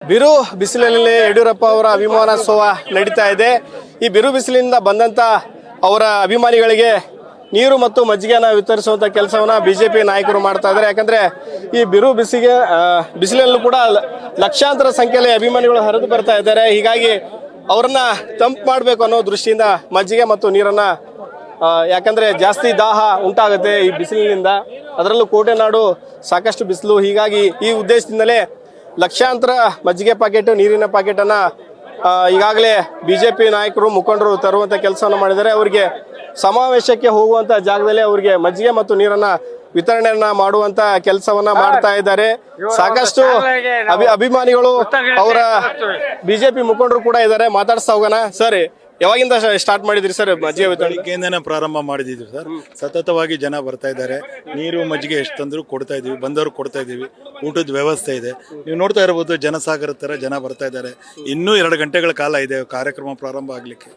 ಬಿರು ಬಿಸಿಲಿನಲ್ಲಿ ಯಡಿಯೂರಪ್ಪ ಅವರ ಅಭಿಮಾನೋತ್ಸವ ನಡೀತಾ ಇದೆ. ಈ ಬಿರು ಬಿಸಿಲಿನಿಂದ ಬಂದಂತ ಅವರ ಅಭಿಮಾನಿಗಳಿಗೆ ನೀರು ಮತ್ತು ಮಜ್ಜಿಗೆನ ವಿತರಿಸುವಂತ ಕೆಲಸವನ್ನ ಬಿಜೆಪಿ ನಾಯಕರು ಮಾಡ್ತಾ ಇದ್ದಾರೆ. ಯಾಕಂದ್ರೆ ಈ ಬಿರು ಬಿಸಿಲಲ್ಲೂ ಕೂಡ ಲಕ್ಷಾಂತರ ಸಂಖ್ಯೆಯಲ್ಲಿ ಅಭಿಮಾನಿಗಳು ಹರಿದು ಬರ್ತಾ ಇದ್ದಾರೆ. ಹೀಗಾಗಿ ಅವರನ್ನ ತಂಪು ಮಾಡಬೇಕು ಅನ್ನೋ ದೃಷ್ಟಿಯಿಂದ ಮಜ್ಜಿಗೆ ಮತ್ತು ನೀರನ್ನ ಯಾಕಂದ್ರೆ ಜಾಸ್ತಿ ದಾಹ ಉಂಟಾಗುತ್ತೆ ಈ ಬಿಸಿಲಿನಿಂದ, ಅದರಲ್ಲೂ ಕೋಟೆನಾಡು ಸಾಕಷ್ಟು ಬಿಸಿಲು. ಹೀಗಾಗಿ ಈ ಉದ್ದೇಶದಿಂದಲೇ ಲಕ್ಷಾಂತರ ಮಜ್ಜಿಗೆ ಪ್ಯಾಕೆಟ್, ನೀರಿನ ಪ್ಯಾಕೆಟ್ ಅನ್ನ ಈಗಾಗಲೇ ಬಿಜೆಪಿ ನಾಯಕರು ಮುಖಂಡರು ತರುವಂತ ಕೆಲಸವನ್ನು ಮಾಡಿದ್ದಾರೆ. ಅವರಿಗೆ ಸಮಾವೇಶಕ್ಕೆ ಹೋಗುವಂತ ಜಾಗದಲ್ಲಿ ಅವರಿಗೆ ಮಜ್ಜಿಗೆ ಮತ್ತು ನೀರನ್ನ ವಿತರಣೆಯನ್ನ ಮಾಡುವಂತ ಕೆಲಸವನ್ನ ಮಾಡ್ತಾ ಇದ್ದಾರೆ. ಸಾಕಷ್ಟು ಅಭಿಮಾನಿಗಳು ಅವರ ಬಿಜೆಪಿ ಮುಖಂಡರು ಕೂಡ ಇದ್ದಾರೆ. ಮಾತಾಡಿಸ್ತಾ ಹೋಗೋಣ. ಸರ್, ಯಾವಾಗಿಂದ ಸ್ಟಾರ್ಟ್ ಮಾಡಿದ್ರಿ ಸರ್ ಮಜ್ಜಿಗೆ ವಿತರಣೆಯಿಂದ ಪ್ರಾರಂಭ ಮಾಡಿದ್ವಿ ಸರ್. ಸತತವಾಗಿ ಜನ ಬರ್ತಾ ಇದ್ದಾರೆ. ನೀರು ಮಜ್ಜಿಗೆ ಎಷ್ಟು ತಂದ್ರು ಕೊಡ್ತಾ ಇದೀವಿ, ಬಂದವರು ಕೊಡ್ತಾ ಇದೀವಿ. ಊಟದ ವ್ಯವಸ್ಥೆ ಇದೆ. ನೀವು ನೋಡ್ತಾ ಇರಬಹುದು, ಜನಸಾಗರ ತರ ಜನ ಬರ್ತಾ ಇದ್ದಾರೆ. ಇನ್ನೂ 2 ಗಂಟೆಗಳ ಕಾಲ ಇದೆ ಕಾರ್ಯಕ್ರಮ ಪ್ರಾರಂಭ ಆಗ್ಲಿಕ್ಕೆ.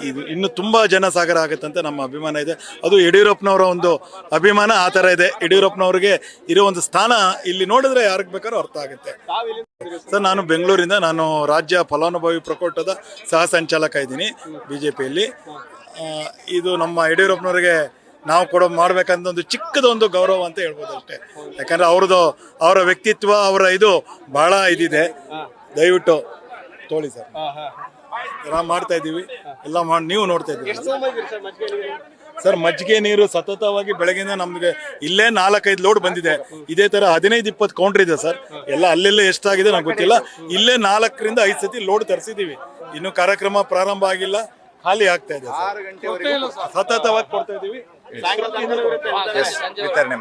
ಇದು ಇನ್ನು ತುಂಬಾ ಜನಸಾಗರ ಆಗುತ್ತಂತ ನಮ್ಮ ಅಭಿಮಾನ ಇದೆ. ಅದು ಯಡಿಯೂರಪ್ಪನವರ ಒಂದು ಅಭಿಮಾನ ಆ ತರ ಇದೆ. ಯಡಿಯೂರಪ್ಪನವ್ರಿಗೆ ಇರೋ ಒಂದು ಸ್ಥಾನ ಇಲ್ಲಿ ನೋಡಿದ್ರೆ ಯಾರಿಗೆ ಬೇಕಾದ್ರೂ ಅರ್ಥ ಆಗುತ್ತೆ. ಸರ್, ನಾನು ಬೆಂಗಳೂರಿಂದ, ನಾನು ರಾಜ್ಯ ಫಲಾನುಭವಿ ಪ್ರಕೋಷ್ಠದ ಸಹ ಸಂಚಾಲಕ ಇದ್ದೀನಿ ಬಿಜೆಪಿಯಲ್ಲಿ. ಇದು ನಮ್ಮ ಯಡಿಯೂರಪ್ಪನವ್ರಿಗೆ ನಾವು ಮಾಡ್ಬೇಕಂತ ಒಂದು ಚಿಕ್ಕದೊಂದು ಗೌರವ ಅಂತ ಹೇಳ್ಬೋದು ಅಷ್ಟೇ. ಯಾಕಂದ್ರೆ ಅವರ ವ್ಯಕ್ತಿತ್ವ, ಅವರ ಇದು ಬಹಳ ಇದಿದೆ. ದಯವಿಟ್ಟು ತೋಳಿ ಸರ್, ನಾವು ಮಾಡ್ತಾ ಇದ್ದೀವಿ ಎಲ್ಲ ನೀವು ನೋಡ್ತಾ ಇದ್ದೀವಿ ಸರ್. ಮಜ್ಜಿಗೆ ನೀರು ಸತತವಾಗಿ ಬೆಳಗಿನ ನಮ್ಗೆ ಇಲ್ಲೇ 4-5 ಲೋಡ್ ಬಂದಿದೆ. ಇದೇ ತರ 15-20 ಕೌಂಟರ್ ಇದೆ ಸರ್. ಎಲ್ಲ ಅಲ್ಲೆಲ್ಲ ಎಷ್ಟಾಗಿದೆ ನಂಗೆ ಗೊತ್ತಿಲ್ಲ. ಇಲ್ಲೇ 4ರಿಂದ 5 ಸತಿ ಲೋಡ್ ತರಿಸಿದೀವಿ. ಇನ್ನು ಕಾರ್ಯಕ್ರಮ ಪ್ರಾರಂಭ ಆಗಿಲ್ಲ, ಖಾಲಿ ಆಗ್ತಾ ಇದೆ. ಸತತವಾಗಿ ಕೊಡ್ತಾ ಇದೀವಿ. ವಿತರಣೆ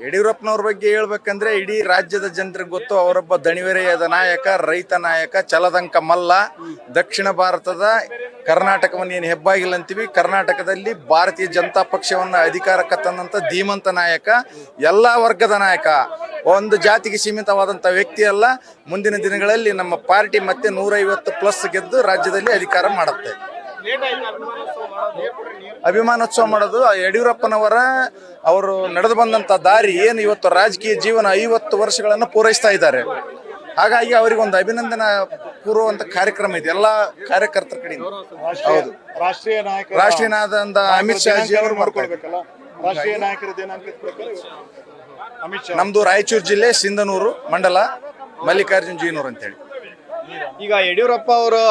ಯಡಿಯೂರಪ್ಪನವ್ರ ಬಗ್ಗೆ ಹೇಳ್ಬೇಕಂದ್ರೆ ಇಡೀ ರಾಜ್ಯದ ಜನರಿಗೆ ಗೊತ್ತು. ಅವರೊಬ್ಬ ದಣಿವೆರೆಯಾದ ನಾಯಕ, ರೈತ ನಾಯಕ, ಛಲದಂಕ ಮಲ್ಲ. ದಕ್ಷಿಣ ಭಾರತದ ಕರ್ನಾಟಕವನ್ನು ಏನು ಹೆಬ್ಬಾಗಿಲ್ಲ ಅಂತೀವಿ, ಕರ್ನಾಟಕದಲ್ಲಿ ಭಾರತೀಯ ಜನತಾ ಪಕ್ಷವನ್ನ ಅಧಿಕಾರಕ್ಕೆ ತಂದಂತ ಧೀಮಂತ ನಾಯಕ, ಎಲ್ಲಾ ವರ್ಗದ ನಾಯಕ. ಒಂದು ಜಾತಿಗೆ ಸೀಮಿತವಾದಂತ ವ್ಯಕ್ತಿ ಅಲ್ಲ. ಮುಂದಿನ ದಿನಗಳಲ್ಲಿ ನಮ್ಮ ಪಾರ್ಟಿ ಮತ್ತೆ 150+ ಗೆದ್ದು ರಾಜ್ಯದಲ್ಲಿ ಅಧಿಕಾರ ಮಾಡುತ್ತೆ. ಅಭಿಮಾನೋತ್ಸವ ಮಾಡೋದು ಯಡಿಯೂರಪ್ಪನವರ ಅವರು ನಡೆದು ಬಂದಂತ ದಾರಿ ಏನು, ಇವತ್ತು ರಾಜಕೀಯ ಜೀವನ 50 ವರ್ಷಗಳನ್ನು ಪೂರೈಸ್ತಾ ಇದ್ದಾರೆ. ಹಾಗಾಗಿ ಅವರಿಗೆ ಒಂದು ಅಭಿನಂದನಾ ಪೂರ್ವಂತ ಕಾರ್ಯಕ್ರಮ ಇದೆ ಎಲ್ಲಾ ಕಾರ್ಯಕರ್ತರ ಕಡೆಯಿಂದ. ಹೌದು, ರಾಷ್ಟ್ರೀಯ ನಾಯಕ ಅಮಿತ್ ಶಾ ಜಿ ಅವರು ಮಾಡ್ಕೊಳ್ಬೇಕಲ್ಲ. ರಾಷ್ಟ್ರೀಯ ನಾಯಕರ ನಮ್ದು ರಾಯಚೂರು ಜಿಲ್ಲೆ ಸಿಂಧನೂರು ಮಂಡಲ, ಮಲ್ಲಿಕಾರ್ಜುನ್ ಜೀನೂರ್ ಅಂತೇಳಿ. ಈಗ ಯಡಿಯೂರಪ್ಪ ಅವರು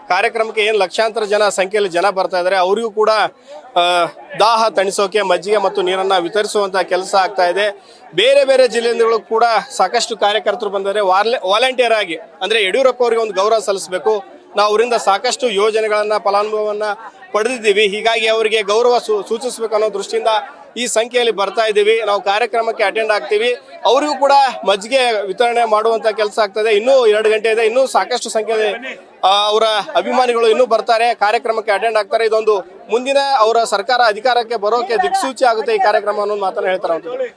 ಕಾರ್ಯಕ್ರಮಕ್ಕೆ ಏನು ಲಕ್ಷಾಂತರ ಸಂಖ್ಯೆಯಲ್ಲಿ ಜನ ಬರ್ತಾ ಇದ್ದಾರೆ. ಅವರಿಗೂ ಕೂಡ ದಾಹ ತಣಿಸೋಕೆ ಮಜ್ಜಿಗೆ ಮತ್ತು ನೀರನ್ನ ವಿತರಿಸುವಂತ ಕೆಲಸ ಆಗ್ತಾ ಇದೆ. ಬೇರೆ ಬೇರೆ ಜಿಲ್ಲೆಯಿಂದಲೂ ಕೂಡ ಸಾಕಷ್ಟು ಕಾರ್ಯಕರ್ತರು ಬಂದರೆ ವಾಲಂಟಿಯರ್ ಆಗಿ, ಅಂದ್ರೆ ಯಡಿಯೂರಪ್ಪ ಅವರಿಗೆ ಒಂದು ಗೌರವ ಸಲ್ಲಿಸಬೇಕು. ನಾವು ಅವರಿಂದ ಸಾಕಷ್ಟು ಯೋಜನೆಗಳನ್ನ, ಫಲಾನುಭವನ್ನ ಪಡೆದಿದ್ದೀವಿ. ಹೀಗಾಗಿ ಅವರಿಗೆ ಗೌರವ ಸೂಚಿಸಬೇಕು ಅನ್ನೋ ದೃಷ್ಟಿಯಿಂದ ಈ ಸಂಖ್ಯೆಯಲ್ಲಿ ಬರ್ತಾ ಇದ್ದೀವಿ. ನಾವು ಕಾರ್ಯಕ್ರಮಕ್ಕೆ ಅಟೆಂಡ್ ಆಗ್ತೀವಿ. ಅವರಿಗೂ ಕೂಡ ಮಜ್ಜಿಗೆ ವಿತರಣೆ ಮಾಡುವಂತ ಕೆಲಸ ಆಗ್ತದೆ. ಇನ್ನೂ 2 ಗಂಟೆ ಇದೆ. ಇನ್ನೂ ಸಾಕಷ್ಟು ಸಂಖ್ಯೆಯಲ್ಲಿ ಅವರ ಅಭಿಮಾನಿಗಳು ಇನ್ನೂ ಬರ್ತಾರೆ, ಕಾರ್ಯಕ್ರಮಕ್ಕೆ ಅಟೆಂಡ್ ಆಗ್ತಾರೆ. ಇದೊಂದು ಮುಂದಿನ ಅವರ ಸರ್ಕಾರ ಅಧಿಕಾರಕ್ಕೆ ಬರೋಕೆ ದಿಕ್ಸೂಚಿ ಆಗುತ್ತೆ ಈ ಕಾರ್ಯಕ್ರಮ ಅನ್ನೋ ಮಾತನ್ನ ಹೇಳ್ತಾರೆ.